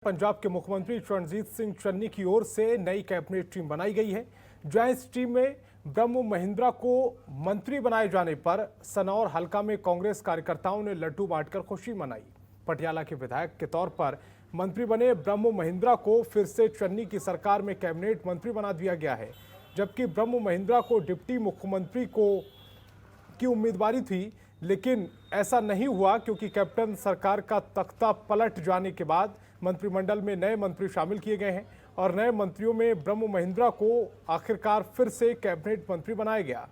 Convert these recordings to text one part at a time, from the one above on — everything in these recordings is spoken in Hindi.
पंजाब के मुख्यमंत्री रणजीत सिंह चन्नी की ओर से नई कैबिनेट टीम बनाई गई है, जहां इस टीम में ब्रह्म महिंद्रा को मंत्री बनाए जाने पर सनौर हलका में कांग्रेस कार्यकर्ताओं ने लड्डू बांटकर खुशी मनाई। पटियाला के विधायक के तौर पर मंत्री बने ब्रह्म महिंद्रा को फिर से चन्नी की सरकार में कैबिनेट मंत्री बना दिया गया है, जबकि ब्रह्म महिंद्रा को डिप्टी मुख्यमंत्री की उम्मीदवारी थी, लेकिन ऐसा नहीं हुआ क्योंकि कैप्टन सरकार का तख्ता पलट जाने के बाद मंत्रिमंडल में नए मंत्री शामिल किए गए हैं और नए मंत्रियों में ब्रह्म महिंद्रा को आखिरकार फिर से कैबिनेट मंत्री बनाया गया।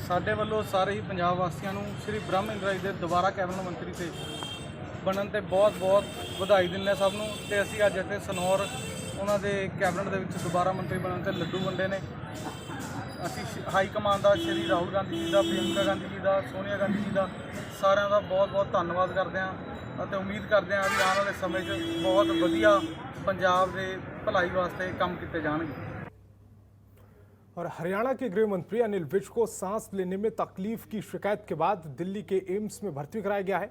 ਸਾਡੇ ਵੱਲੋਂ ਸਾਰੇ ਹੀ ਪੰਜਾਬ ਵਾਸੀਆਂ ਨੂੰ ਸ੍ਰੀ ਬ੍ਰਹਮ ਮਹਿੰਦਰਾ ਜੀ ਦੇ ਦੁਬਾਰਾ ਕੈਬਨਿਟ ਮੰਤਰੀ ਤੇ ਬਣਨ ਤੇ ਬਹੁਤ-ਬਹੁਤ ਵਧਾਈ ਦਿੰਦੇ ਸਭ ਨੂੰ ਤੇ ਅਸੀਂ ਅੱਜ ਇੱਥੇ ਸਨੌਰ ਉਹਨਾਂ ਦੇ ਕੈਬਨਿਟ ਦੇ ਵਿੱਚ ਦੁਬਾਰਾ ਮੰਤਰੀ ਬਣਨ ਤੇ ਲੱਡੂ ਵੰਡੇ ਨੇ। ਅਸੀਂ ਹਾਈ ਕਮਾਂਡ ਦਾ ਸ਼੍ਰੀ ਰਾਹੁਲ ਗਾਂਧੀ ਜੀ ਦਾ, ਪ੍ਰਿयंका ਗਾਂਧੀ ਜੀ ਦਾ, ਸੋਨੀਆ ਗਾਂਧੀ ਜੀ ਦਾ ਸਾਰਿਆਂ ਦਾ ਬਹੁਤ-ਬਹੁਤ ਧੰਨਵਾਦ ਕਰਦੇ ਹਾਂ ਅਤੇ ਉਮੀਦ ਕਰਦੇ ਹਾਂ ਕਿ ਆਉਣ ਵਾਲੇ ਸਮੇਂ 'ਚ ਬਹੁਤ ਵਧੀਆ ਪੰਜਾਬ ਦੇ ਭਲਾਈ ਵਾਸਤੇ ਕੰਮ ਕੀਤੇ ਜਾਣਗੇ। और हरियाणा के गृह मंत्री अनिल विज को सांस लेने में तकलीफ की शिकायत के बाद दिल्ली के एम्स में भर्ती कराया गया है।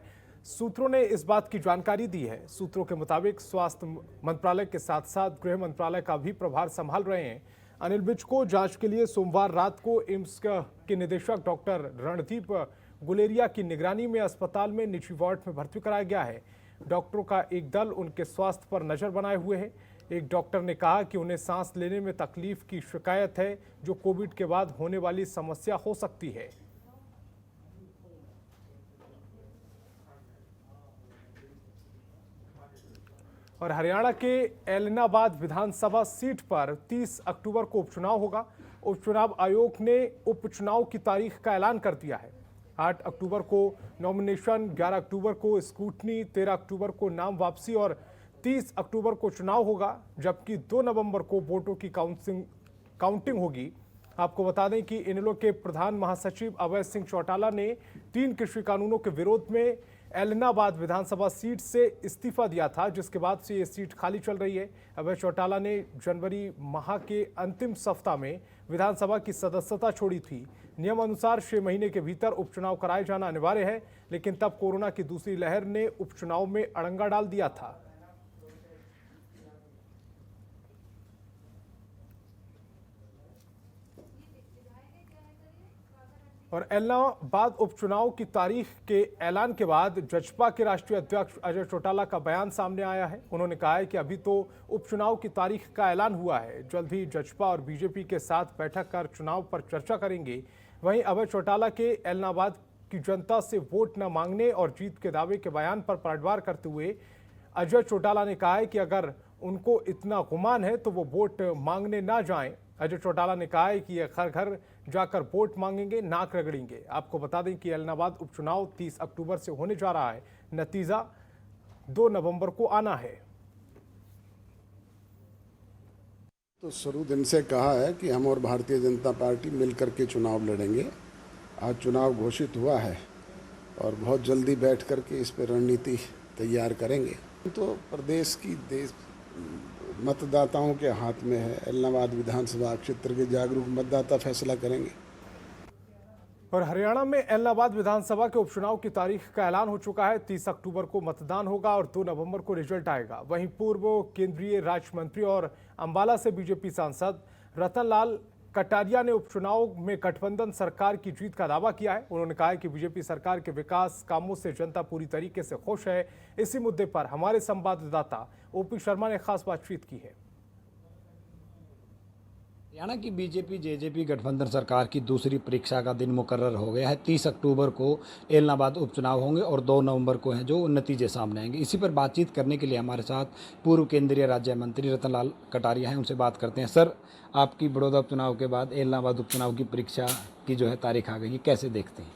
सूत्रों ने इस बात की जानकारी दी है। सूत्रों के मुताबिक स्वास्थ्य मंत्रालय के साथ साथ गृह मंत्रालय का भी प्रभार संभाल रहे हैं अनिल विज को जांच के लिए सोमवार रात को एम्स के निदेशक डॉक्टर रणदीप गुलेरिया की निगरानी में अस्पताल में निजी वार्ड में भर्ती कराया गया है। डॉक्टरों का एक दल उनके स्वास्थ्य पर नजर बनाए हुए है। एक डॉक्टर ने कहा कि उन्हें सांस लेने में तकलीफ की शिकायत है, जो कोविड के बाद होने वाली समस्या हो सकती है। और हरियाणा के एलनाबाद विधानसभा सीट पर 30 अक्टूबर को उपचुनाव होगा। उपचुनाव आयोग ने उपचुनाव की तारीख का ऐलान कर दिया है। 8 अक्टूबर को नॉमिनेशन, 11 अक्टूबर को स्क्रूटनी, 13 अक्टूबर को नाम वापसी और 30 अक्टूबर को चुनाव होगा, जबकि 2 नवंबर को वोटों की काउंटिंग होगी। आपको बता दें कि इनेलो के प्रधान महासचिव अभय सिंह चौटाला ने 3 कृषि कानूनों के विरोध में एलनाबाद विधानसभा सीट से इस्तीफा दिया था, जिसके बाद से ये सीट खाली चल रही है। अभय चौटाला ने जनवरी माह के अंतिम सप्ताह में विधानसभा की सदस्यता छोड़ी थी। नियम अनुसार 6 महीने के भीतर उपचुनाव कराए जाना अनिवार्य है, लेकिन तब कोरोना की दूसरी लहर ने उपचुनाव में अड़ंगा डाल दिया था। और एलनाबाद उपचुनाव की तारीख के ऐलान के बाद जजपा के राष्ट्रीय अध्यक्ष अजय चौटाला का बयान सामने आया है। उन्होंने कहा है कि अभी तो उपचुनाव की तारीख का ऐलान हुआ है, जल्द ही जजपा और बीजेपी के साथ बैठक कर चुनाव पर चर्चा करेंगे। वहीं अभय चौटाला के एलनाबाद की जनता से वोट न मांगने और जीत के दावे के बयान पर पलटवार करते हुए अजय चौटाला ने कहा है कि अगर उनको इतना गुमान है तो वो वोट मांगने ना जाएं। अजय चौटाला ने कहा है कि ये घर घर जाकर वोट मांगेंगे, नाक रगड़ेंगे। आपको बता दें कि एलनाबाद उपचुनाव 30 अक्टूबर से होने जा रहा है। नतीजा 2 नवंबर को आना है। तो शुरू दिन से कहा है कि हम और भारतीय जनता पार्टी मिलकर के चुनाव लड़ेंगे। आज चुनाव घोषित हुआ है और बहुत जल्दी बैठ कर के इस पर रणनीति तैयार करेंगे। तो प्रदेश की मतदाताओं के हाथ में है। एलनाबाद विधानसभा क्षेत्र के जागरूक मतदाता फैसला करेंगे। और हरियाणा में एलनाबाद विधानसभा के उपचुनाव की तारीख का ऐलान हो चुका है। 30 अक्टूबर को मतदान होगा और 2 नवंबर को रिजल्ट आएगा। वहीं पूर्व केंद्रीय राज्य मंत्री और अंबाला से बीजेपी सांसद रतनलाल कटारिया ने उपचुनाव में गठबंधन सरकार की जीत का दावा किया है। उन्होंने कहा है कि बीजेपी सरकार के विकास कामों से जनता पूरी तरीके से खुश है। इसी मुद्दे पर हमारे संवाददाता ओपी शर्मा ने खास बातचीत की है। हरियाणा की बीजेपी जेजेपी गठबंधन सरकार की दूसरी परीक्षा का दिन मुकर्रर हो गया है। 30 अक्टूबर को एलनाबाद उपचुनाव होंगे और 2 नवंबर को हैं जो नतीजे सामने आएंगे। इसी पर बातचीत करने के लिए हमारे साथ पूर्व केंद्रीय राज्य मंत्री रतनलाल कटारिया हैं, उनसे बात करते हैं। सर, आपकी बड़ौदा उपचुनाव के बाद एलनाबाद उपचुनाव की परीक्षा की जो है तारीख आ गई, कैसे देखते हैं?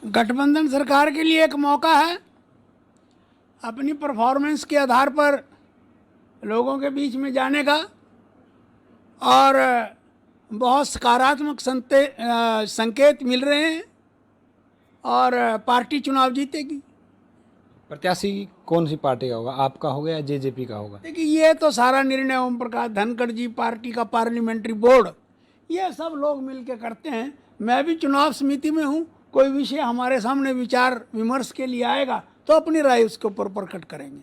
गठबंधन सरकार के लिए एक मौका है अपनी परफॉर्मेंस के आधार पर लोगों के बीच में जाने का, और बहुत सकारात्मक संकेत मिल रहे हैं और पार्टी चुनाव जीतेगी। प्रत्याशी कौन सी पार्टी का होगा, आपका होगा या जेजेपी का होगा? देखिए, ये तो सारा निर्णय ओम प्रकाश धनखड़ जी, पार्टी का पार्लियामेंट्री बोर्ड, ये सब लोग मिल के करते हैं। मैं भी चुनाव समिति में हूँ, कोई विषय हमारे सामने विचार विमर्श के लिए आएगा तो अपनी राय उसके ऊपर प्रकट करेंगे।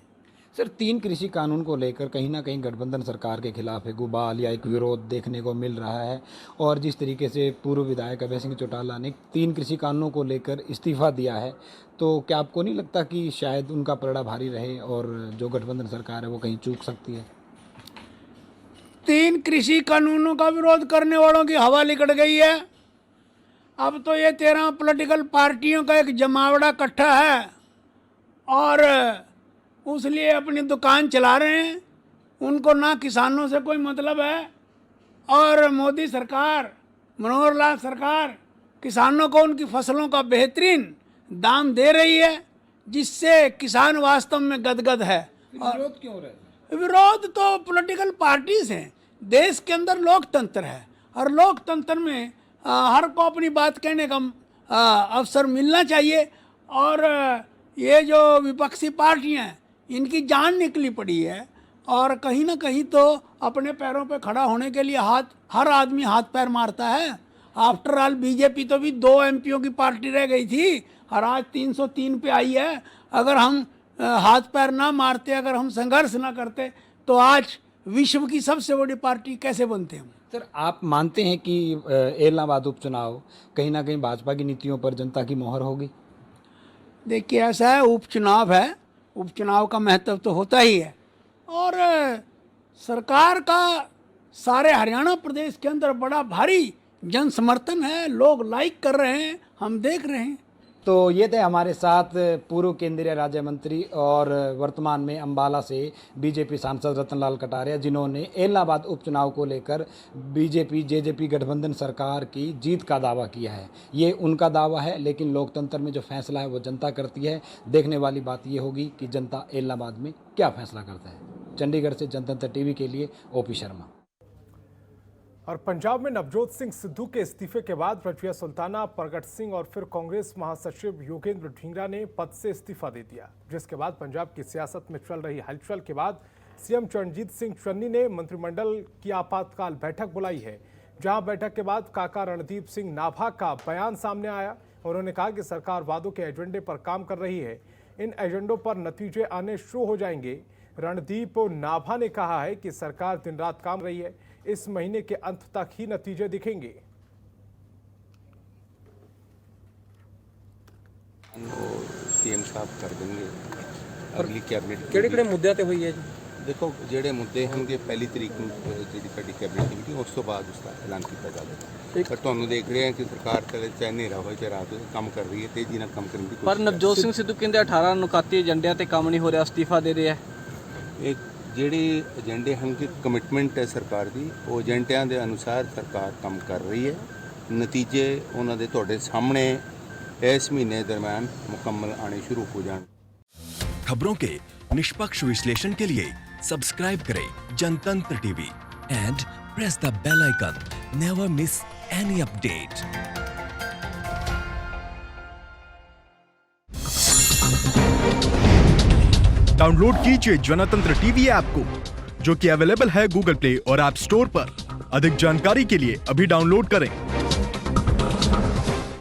सर, 3 कृषि कानून को लेकर कहीं ना कहीं गठबंधन सरकार के खिलाफ एक उबाल या एक विरोध देखने को मिल रहा है, और जिस तरीके से पूर्व विधायक अभय सिंह चौटाला ने 3 कृषि कानूनों को लेकर इस्तीफा दिया है, तो क्या आपको नहीं लगता कि शायद उनका पलड़ा भारी रहे और जो गठबंधन सरकार है वो कहीं चूक सकती है? 3 कृषि कानूनों का विरोध करने वालों की हवा निकल गई है। अब तो ये 13 पॉलिटिकल पार्टियों का एक जमावड़ा इकट्ठा है और उस लिए अपनी दुकान चला रहे हैं। उनको ना किसानों से कोई मतलब है, और मोदी सरकार, मनोहर लाल सरकार किसानों को उनकी फसलों का बेहतरीन दाम दे रही है, जिससे किसान वास्तव में गदगद है। विरोध क्यों रहे? विरोध तो पॉलिटिकल पार्टीज हैं। देश के अंदर लोकतंत्र है और लोकतंत्र में हर को अपनी बात कहने का अवसर मिलना चाहिए, और ये जो विपक्षी पार्टियां हैं इनकी जान निकली पड़ी है, और कहीं ना कहीं तो अपने पैरों पे खड़ा होने के लिए हर आदमी हाथ पैर मारता है। आफ्टर ऑल बीजेपी तो भी 2 एमपीओं की पार्टी रह गई थी और आज 303 पे आई है। अगर हम हाथ पैर ना मारते, अगर हम संघर्ष ना करते, तो आज विश्व की सबसे बड़ी पार्टी कैसे बनते हम? सर, आप मानते हैं कि इलाहाबाद उपचुनाव कहीं ना कहीं भाजपा की नीतियों पर जनता की मोहर होगी? देखिए, ऐसा है, उपचुनाव है, उपचुनाव का महत्व तो होता ही है, और सरकार का सारे हरियाणा प्रदेश के अंदर बड़ा भारी जन समर्थन है। लोग लाइक कर रहे हैं, हम देख रहे हैं। तो ये थे हमारे साथ पूर्व केंद्रीय राज्य मंत्री और वर्तमान में अंबाला से बीजेपी सांसद रतनलाल कटारिया, जिन्होंने इलाहाबाद उपचुनाव को लेकर बीजेपी जेजेपी गठबंधन सरकार की जीत का दावा किया है। ये उनका दावा है, लेकिन लोकतंत्र में जो फैसला है वो जनता करती है। देखने वाली बात ये होगी कि जनता इलाहाबाद में क्या फैसला करता है। चंडीगढ़ से जनतंत्र टीवी के लिए ओपी शर्मा। और पंजाब में नवजोत सिंह सिद्धू के इस्तीफे के बाद रजिया सुल्ताना, प्रगट सिंह और फिर कांग्रेस महासचिव योगेंद्र ढींगरा ने पद से इस्तीफा दे दिया, जिसके बाद पंजाब की सियासत में चल रही हलचल के बाद सीएम चरणजीत सिंह चन्नी ने मंत्रिमंडल की आपातकाल बैठक बुलाई है, जहां बैठक के बाद काका रणदीप सिंह नाभा का बयान सामने आया। उन्होंने कहा कि सरकार वादों के एजेंडे पर काम कर रही है, इन एजेंडों पर नतीजे आने शुरू हो जाएंगे। रणदीप नाभा ने कहा है कि सरकार दिन रात काम रही है, इस महीने के अंत तक ही नतीजे दिखेंगे। सीएम साहब कर देंगे अगली कैबिनेट। ਕਿਹੜੇ ਮੁੱਦਿਆਂ ਤੇ ਹੋਈ ਹੈ ਜੀ? देखो ਜਿਹੜੇ ਮੁੱਦੇ ਹੋਣਗੇ ਪਹਿਲੀ ਤਰੀਕ ਨੂੰ ਜਿਹੜੀ ਸਾਡੀ ਕੈਬਨਿਟ ਮੀਟਿੰਗ ਉਸ ਤੋਂ ਬਾਅਦ ਉਸਦਾ ਐਲਾਨ ਕੀਤਾ ਜਾਵੇਗਾ। ਪਰ ਤੁਹਾਨੂੰ ਦੇਖ ਰਹੇ ਹਾਂ ਕਿ ਸਰਕਾਰ ਚਾਹੇ ਹਨੇਰਾ ਹੋਏ ਚਾਹੇ ਰਾਤ ਹੋਏ ਕੰਮ ਕਰ ਰਹੀ ਹੈ, ਤੇਜ਼ੀ ਨਾਲ ਕੰਮ ਕਰਨ ਦੀ ਕੋਸ਼ਿਸ਼ ਪਰ ਨਵਜੋਤ ਸਿੰਘ ਸਿੱਧੂ ਕਹਿੰਦੇ 18 ਨੁਕਾਤੀ ਏਜੰਡਿਆਂ ਤੇ ਕੰਮ ਨਹੀਂ ਹੋ ਰਿਹਾ, ਅਸਤੀਫਾ ਦੇ ਰਿਹਾ। ਇਹ ਜਿਹੜੇ ਏਜੰਡੇ ਹਨ ਕਿ ਕਮਿਟਮੈਂਟ ਹੈ ਸਰਕਾਰ ਦੀ, ਉਹ ਏਜੰਡਿਆਂ ਦੇ ਅਨੁਸਾਰ ਸਰਕਾਰ ਕੰਮ ਕਰ ਰਹੀ ਹੈ। ਨਤੀਜੇ ਉਹਨਾਂ ਦੇ ਤੁਹਾਡੇ ਸਾਹਮਣੇ ਇਸ ਮਹੀਨੇ ਦਰਮਿਆਨ ਮੁਕੰਮਲ आने शुरू हो जाएंगे। खबरों के निष्पक्ष विश्लेषण के लिए सब्सक्राइब करें Jantantra TV and press the bell icon. Never miss any update. Download कीजिए जनतंत्र टीवी ऐप को, जो कि अवेलेबल है गूगल प्ले और ऐप स्टोर पर। अधिक जानकारी के लिए अभी डाउनलोड करें।